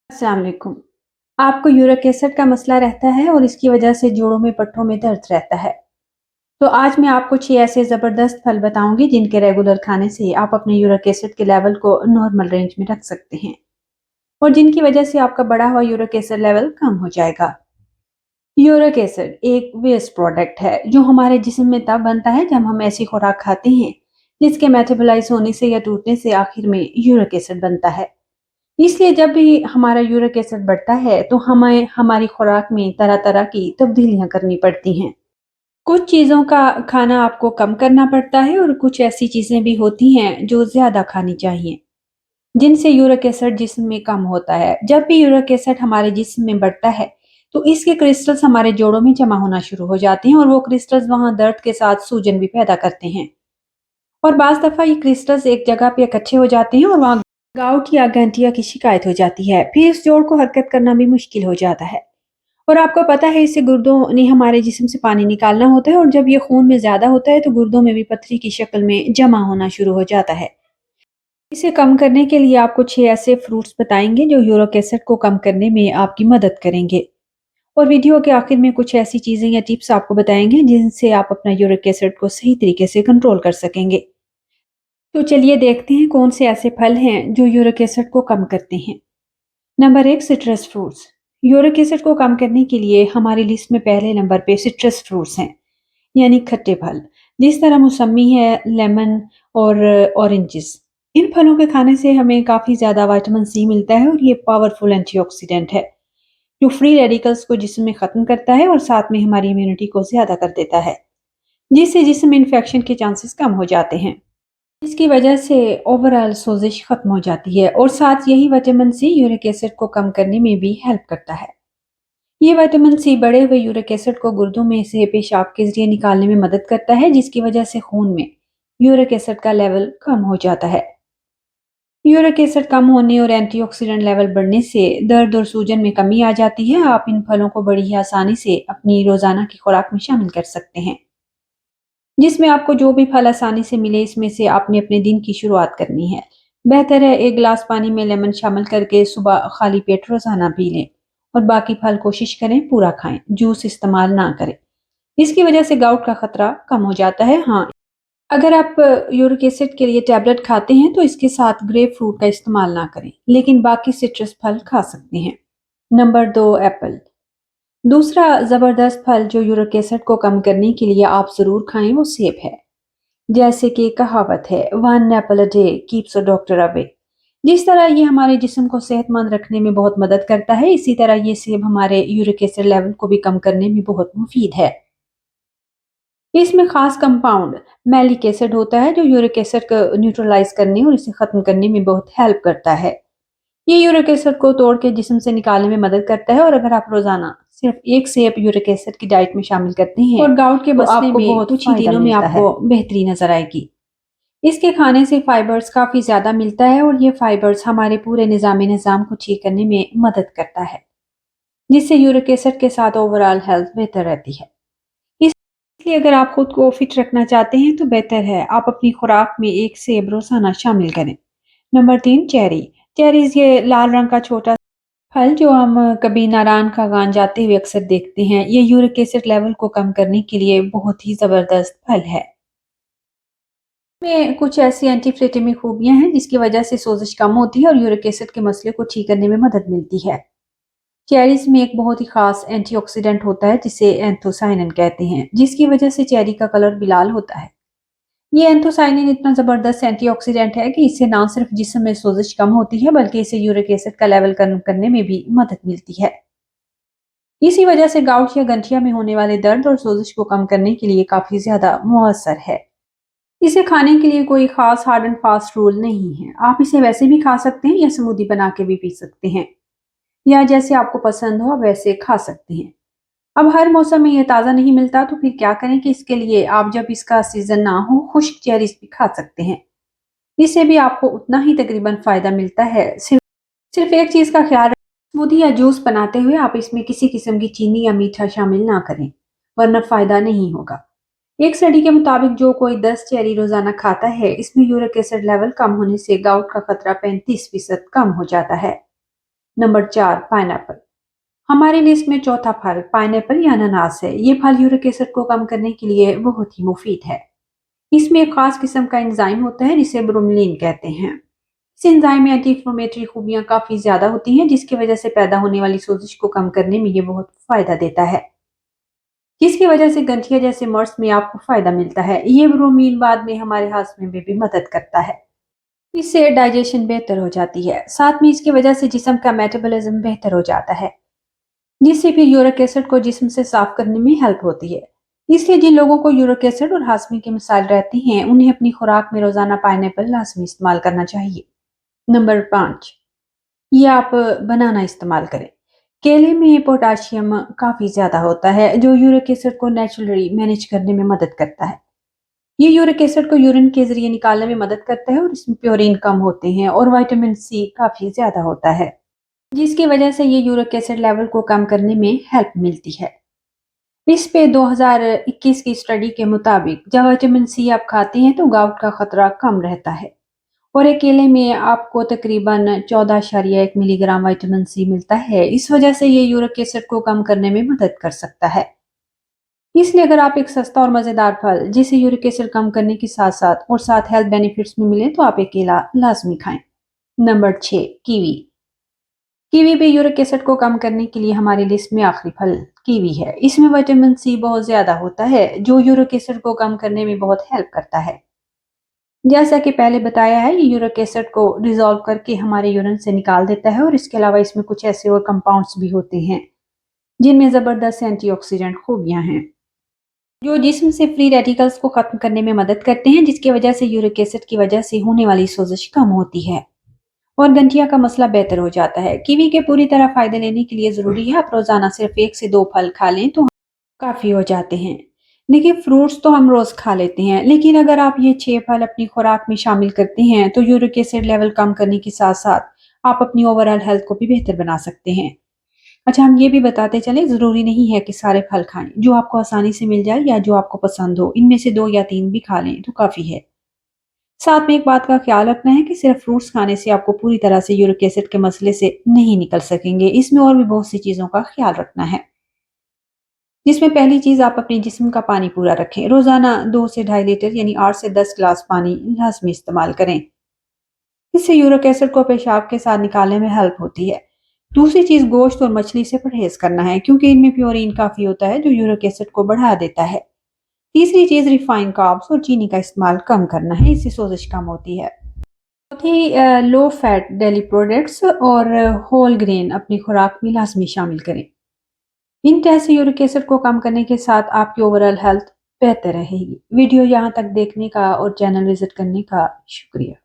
अस्सलाम वालेकुम। आपको यूरिक एसिड का मसला रहता है और इसकी वजह से जोड़ों में पट्टों में दर्द रहता है। तो आज मैं आपको 6 ऐसे ज़बरदस्त फल बताऊंगी जिनके रेगुलर खाने से आप अपने यूरिक एसिड के लेवल को नॉर्मल रेंज में रख सकते हैं और जिनकी वजह से आपका बढ़ा हुआ यूरिक एसिड लेवल कम हो जाएगा। यूरिक एसिड एक वेस्ट प्रोडक्ट है जो हमारे जिस्म में तब बनता है जब हम ऐसी खुराक खाते हैं जिसके मेटाबोलाइज होने से या टूटने से आखिर में यूरिक एसिड बनता है। इसलिए जब भी हमारा यूरिक एसिड बढ़ता है तो हमें हमारी खुराक में तरह तरह की तब्दीलियां करनी पड़ती हैं। कुछ चीज़ों का खाना आपको कम करना पड़ता है और कुछ ऐसी चीज़ें भी होती हैं जो ज़्यादा खानी चाहिए जिनसे यूरिक एसिड जिस्म में कम होता है। जब भी यूरिक एसिड हमारे जिस्म में बढ़ता है तो इसके क्रिस्टल्स हमारे जोड़ों में जमा होना शुरू हो जाते हैं और वो क्रिस्टल्स वहां दर्द के साथ सूजन भी पैदा करते हैं और बाज़ दफ़ा ये क्रिस्टल्स एक जगह पे इकट्ठे हो जाते हैं और वहाँ गाउट या गठिया की शिकायत हो जाती है। फिर इस जोड़ को हरकत करना भी मुश्किल हो जाता है और आपको पता है इससे गुर्दों ने हमारे जिस्म से पानी निकालना होता है और जब ये खून में ज़्यादा होता है तो गुर्दों में भी पथरी की शक्ल में जमा होना शुरू हो जाता है। इसे कम करने के लिए आपको 6 ऐसे फ्रूट्स बताएंगे जो यूरिक एसिड को कम करने में आपकी मदद करेंगे और वीडियो के आखिर में कुछ ऐसी चीज़ें या टिप्स आपको बताएंगे जिनसे आप अपना यूरिक एसिड को सही तरीके से कंट्रोल कर सकेंगे। तो चलिए देखते हैं कौन से ऐसे फल हैं जो यूरिक एसिड को कम करते हैं। Number 1 citrus fruits. Uric acid को कम करने के लिए हमारी लिस्ट में पहले नंबर पे सिट्रस फ्रूट्स हैं, यानी खट्टे फल। जिस तरह मौसमी है, लेमन और ऑरेंजेस। इन फलों के खाने से हमें काफ़ी ज़्यादा विटामिन सी मिलता है और ये पावरफुल एंटीऑक्सीडेंट है जो फ्री रेडिकल्स को जिस्म में ख़त्म करता है और साथ में हमारी इम्यूनिटी को ज़्यादा कर देता है, जिससे जिस्म में इन्फेक्शन के चांसेस कम हो जाते हैं। इसकी वजह से ओवरऑल सोजिश खत्म हो जाती है और साथ यही विटामिन सी यूरिक एसिड को कम करने में भी हेल्प करता है। ये विटामिन सी बढ़े हुए यूरिक एसिड को गुर्दों में से पेशाब के जरिए निकालने में मदद करता है जिसकी वजह से खून में यूरिक एसिड का लेवल कम हो जाता है। यूरिक एसिड कम होने और एंटीऑक्सीडेंट लेवल बढ़ने से दर्द और सूजन में कमी आ जाती है। आप इन फलों को बड़ी ही आसानी से अपनी रोजाना की खुराक में शामिल कर सकते हैं, जिसमें आपको जो भी फल आसानी से मिले इसमें से आपने अपने दिन की शुरुआत करनी है। बेहतर है एक गिलास पानी में लेमन शामिल करके सुबह खाली पेट रोजाना पी लें और बाकी फल कोशिश करें पूरा खाएं, जूस इस्तेमाल ना करें। इसकी वजह से गाउट का खतरा कम हो जाता है। हाँ, अगर आप यूरिक एसिड के लिए टैबलेट खाते हैं तो इसके साथ ग्रेप फ्रूट का इस्तेमाल ना करें, लेकिन बाकी सिट्रस फल खा सकते हैं। Number 2 Apple. दूसरा ज़बरदस्त फल जो यूरिक एसिड को कम करने के लिए आप ज़रूर खाएं वो सेब है। जैसे कि कहावत है, one Apple a day keeps a doctor away. जिस तरह ये हमारे जिस्म को सेहतमंद रखने में बहुत मदद करता है, इसी तरह ये सेब हमारे यूरिक एसिड लेवल को भी कम करने में बहुत मुफीद है। इसमें खास कंपाउंड मैलिक एसिड होता है जो यूरिक एसिड को न्यूट्रलाइज करने और इसे खत्म करने में बहुत हेल्प करता है। ये यूरिक एसिड को तोड़ के जिस्म से निकालने में मदद करता है और अगर आप रोजाना सिर्फ एक सेब यूरिक एसिड की डाइट में शामिल करते हैं और गाउट के मसले आपको में बहुत कुछ ही दिनों में आपको बेहतरी नजर आएगी। इसके खाने से फाइबर्स काफी ज्यादा मिलता है और ये फाइबर्स हमारे पूरे निजाम को ठीक करने में मदद करता है, जिससे यूरिक एसिड के साथ ओवरऑल हेल्थ बेहतर रहती है। इसलिए अगर आप खुद को फिट रखना चाहते हैं तो बेहतर है आप अपनी खुराक में एक सेब रोजाना शामिल करें। Number 3 cherry. चेरीज ये लाल रंग का छोटा फल जो हम कभी नारायण का गान जाते हुए अक्सर देखते हैं। ये यूरिक एसिड लेवल को कम करने के लिए बहुत ही जबरदस्त फल है। में कुछ ऐसी एंटीफ्लेमेटरी खूबियां हैं जिसकी वजह से सोजिश कम होती है और यूरिक एसिड के मसले को ठीक करने में मदद मिलती है। चेरीज में एक बहुत ही खास एंटीऑक्सीडेंट होता है जिसे एंथोसाइनिन कहते हैं, जिसकी वजह से चेरी का कलर भी लाल होता है। ये एंथोसाइनिन इतना जबरदस्त एंटीऑक्सीडेंट है कि इससे ना सिर्फ जिस्म में सोजिश कम होती है बल्कि इसे यूरिक एसिड का लेवल कम करने में भी मदद मिलती है। इसी वजह से गाउट या गठिया में होने वाले दर्द और सोजिश को कम करने के लिए काफी ज्यादा मुअस्सर है। इसे खाने के लिए कोई खास हार्ड एंड फास्ट रूल नहीं है। आप इसे वैसे भी खा सकते हैं या स्मूदी बना के भी पी सकते हैं, या जैसे आपको पसंद हो वैसे खा सकते हैं। अब हर मौसम में ये ताज़ा नहीं मिलता तो फिर क्या करें कि इसके लिए आप जब इसका सीजन ना हो खुश्क चेरीज भी खा सकते हैं। इससे भी आपको उतना ही तकरीबन फायदा मिलता है। सिर्फ एक चीज का ख्याल रखें, स्मूदी या जूस बनाते हुए आप इसमें किसी किस्म की चीनी या मीठा शामिल ना करें, वरना फायदा नहीं होगा। एक स्टडी के मुताबिक जो कोई 10 चेरी रोजाना खाता है इसमें यूरिक एसिड लेवल कम होने से गाउट का खतरा 35% कम हो जाता है। Number 4, pineapple. हमारी लिस्ट में चौथा फल पाइनएप्पल या अनानास है। ये फल यूरिक एसिड को कम करने के लिए बहुत ही मुफीद है। इसमें एक खास किस्म का एंजाइम होता है जिसे ब्रोमीलिन कहते हैं। इस एंजाइम में एंटी इंफ्लेमेटरी खूबियां काफी ज्यादा होती हैं, जिसकी वजह से पैदा होने वाली सोजिश को कम करने में ये बहुत फायदा देता है, जिसकी वजह से गंठिया जैसे मर्ज में आपको फायदा मिलता है। ये ब्रोमीन बाद में हमारे हाजमे में भी मदद करता है। इससे डाइजेशन बेहतर हो जाती है। साथ में इसकी वजह से जिस्म का मेटाबॉलिज्म बेहतर हो जाता है, जिससे फिर यूरिक एसिड को जिस्म से साफ करने में हेल्प होती है। इसलिए जिन लोगों को यूरिक एसिड और हाशमी के मसाइल रहती हैं, उन्हें अपनी खुराक में रोजाना पाइनएप्पल लाजमी इस्तेमाल करना चाहिए। नंबर 5, ये आप बनाना इस्तेमाल करें। केले में पोटाशियम काफी ज्यादा होता है, जो यूरिक एसिड को नेचुरली मैनेज करने में मदद करता है। ये यूरिक एसिड को यूरिन के जरिए निकालने में मदद करता है और इसमें प्योरीन कम होते हैं और विटामिन सी काफी ज्यादा होता है, जिसकी वजह से ये यूरिक एसिड लेवल को कम करने में हेल्प मिलती है। इस पे 2021 की स्टडी के मुताबिक जब विटामिन सी आप खाते हैं तो गाउट का खतरा कम रहता है और अकेले में आपको तकरीबन 14.1 मिलीग्राम विटामिन सी मिलता है। इस वजह से ये यूरिक एसिड को कम करने में मदद कर सकता है। इसलिए अगर आप एक सस्ता और मजेदार फल जिसे यूरिक एसिड कम करने के साथ साथ और साथ हेल्थ बेनिफिट्स में मिले तो आप एक केला लाजमी खाएं। Number 6, kiwi. कीवी भी यूरिक एसिड को कम करने के लिए हमारी लिस्ट में आखिरी फल कीवी है। इसमें विटामिन सी बहुत ज्यादा होता है, जो यूरिक एसिड को कम करने में बहुत हेल्प करता है। जैसा कि पहले बताया है, ये यूरिक एसिड को डिसॉल्व करके हमारे यूरिन से निकाल देता है और इसके अलावा इसमें कुछ ऐसे और कंपाउंड्स भी होते हैं जिनमें जबरदस्त एंटीऑक्सीडेंट खूबियां हैं, जो जिस्म से फ्री रेडिकल्स को खत्म करने में मदद करते हैं, जिसकी वजह से यूरिक एसिड की वजह से होने वाली सोजिश कम होती है और गंठिया का मसला बेहतर हो जाता है। कीवी के पूरी तरह फायदे लेने के लिए जरूरी है आप रोजाना सिर्फ 1 से 2 फल खा लें तो काफी हो जाते हैं। देखिए, फ्रूट्स तो हम रोज खा लेते हैं, लेकिन अगर आप ये 6 फल अपनी खुराक में शामिल करते हैं तो यूरिक एसिड लेवल कम करने के साथ साथ आप अपनी ओवरऑल हेल्थ को भी बेहतर बना सकते हैं। अच्छा, हम ये भी बताते चले, जरूरी नहीं है कि सारे फल खाएं। जो आपको आसानी से मिल जाए या जो आपको पसंद हो, इनमें से 2 या 3 भी खा लें तो काफी है। साथ में एक बात का ख्याल रखना है कि सिर्फ फ्रूट्स खाने से आपको पूरी तरह से यूरिक एसिड के मसले से नहीं निकल सकेंगे। इसमें और भी बहुत सी चीजों का ख्याल रखना है, जिसमें पहली चीज आप अपने जिस्म का पानी पूरा रखें। रोजाना 2 से 2.5 लीटर यानी 8 से 10 गिलास पानी लाजमी इस्तेमाल करें। इससे यूरिक एसिड को पेशाब के साथ निकालने में हेल्प होती है। दूसरी चीज गोश्त और मछली से परहेज करना है, क्योंकि इनमें प्योरीन काफी होता है जो यूरिक एसिड को बढ़ा देता है। तीसरी चीज रिफाइंड कार्ब्स और चीनी का इस्तेमाल कम करना है, इससे सोजिश कम होती है। चौथी, लो फैट डेयरी प्रोडक्ट्स और होल ग्रेन अपनी खुराक में लाजमी शामिल करें। इन टेस्ट से यूरिक एसिड को कम करने के साथ आपकी ओवरऑल हेल्थ बेहतर रहेगी। वीडियो यहाँ तक देखने का और चैनल विजिट करने का शुक्रिया।